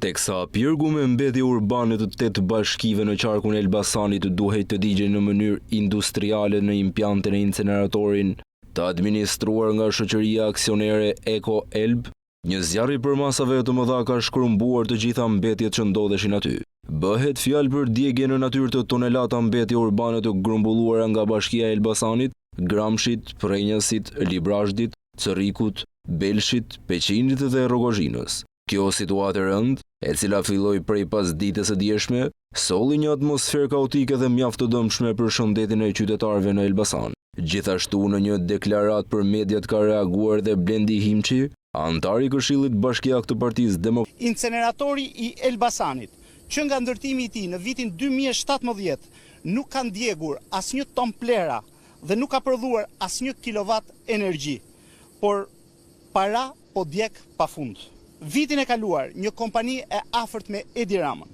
Teksa pirgu me mbetje urbane të 8 bashkive në qarkun e Elbasanit duhet të digjen në mënyrë industriale në impjantin e inceneratorin të administruar nga shoqëria aksionere Eko Elb, një zjarri për masave të mëdha ka shkrumbuar të gjitha mbetjet që ndodheshin aty. Bëhet fjalë për djegje në natyrë të tonelata mbetje urbane të grumbulluara nga bashkia e Elbasanit, Gramshit, Prenjasit, Librazhdit, Cërrikut, Belshit, Peqinit dhe Rogozhinës. Kjo situatë e rëndë, e cila filloi prej pasdites së djeshme, solli një atmosferë kaotike dhe mjaft të dëmshme për shëndetin e qytetarëve në Elbasan. Gjithashtu në një deklaratë për mediat ka reaguar dhe Blendi Himçi, antar i Këshillit Bashkiak të Partisë Demokratike. Inceneratori i Elbasanit, që nga ndërtimi i tij në vitin 2017 nuk ka ndjegur asnjë ton plera dhe nuk ka prodhuar asnjë kilovat energji, por para po djeg pafund. Vitin e kaluar, një kompani e afërt me Edi Ramën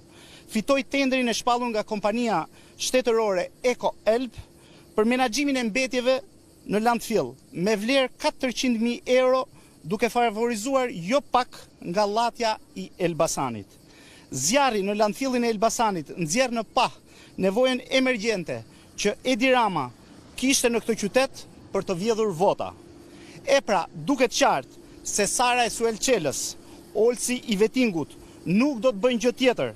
fitoi tenderin e shpallur nga kompania shtetërore Eko Elb për menaxhimin e mbetjeve në landfill me vlerë 400.000 euro, duke favorizuar jo pak nga llatja i Elbasanit. Zjarri në landfillin e Elbasanit nxjerr në pa nevojën emergjente që Edi Rama kishte në këtë qytet për të vjedhur vota. E pra, duket qartë se Sara e Suelçelës, Olsi i Vetingut nuk do të bëjnë gjë tjetër,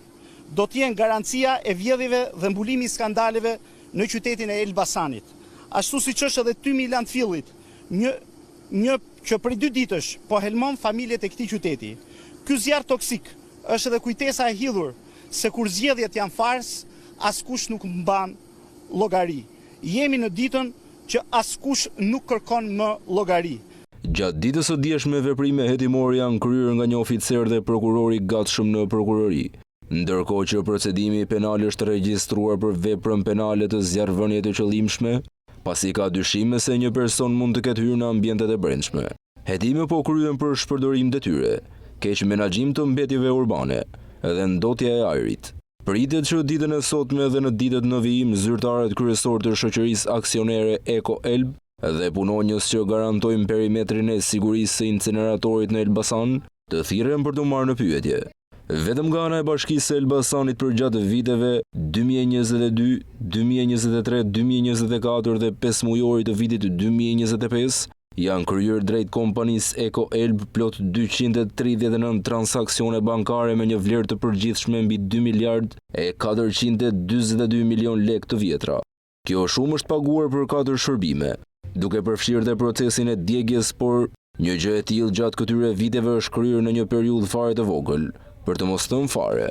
do të jenë garancia e vjedhjeve dhe mbulimi i skandaleve në qytetin e Elbasanit. Ashtu siç është edhe tymi i landfillit, një që prej 2 ditësh po helmon familjet e këtij qyteti. Ky zjarr toksik është edhe kujtesa e hidhur se kur zgjedhjet janë fars, askush nuk mban llogari. Jemi në ditën që askush nuk kërkon më llogari. Gjatë ditës së djeshme veprime hetimore janë kryer nga një oficer dhe prokurori gatshëm në prokurori, ndërkohë që procedimi penal është regjistruar për veprën penale të zjarrvënie të qëllimshme, pasi ka dyshime se një person mund të ketë hyrë në ambientet e brendshme. Hetime po kryen për shpërdorim detyre, keq menaxhim të mbetjeve urbane dhe ndotja e ajrit. Pritet që ditën e sotme dhe në ditët në vijim zyrtarët kryesor të shoqërisë aksionere Eko Elb dhe punonjës që garantojnë perimetrin e sigurisë së inceneratorit në Elbasan të thirren për të marrë në pyetje. Vetëm nga ana e Bashkisë së Elbasanit përgjatë viteve 2022, 2023, 2024 dhe 5 mujorit të vitit 2025 janë kryer drejt kompanisë Eko Elb plot 239 transaksione bankare me një vlerë të përgjithshme mbi 2 miliard e 442 milion lek të vjetra. Kjo shumë është paguar për 4 shërbime, duke përfshirë dhe procesin e djegjes, por një gjë e tillë gjatë këtyre viteve është kryer në një periudhë fare të vogël, për të mos thënë fare.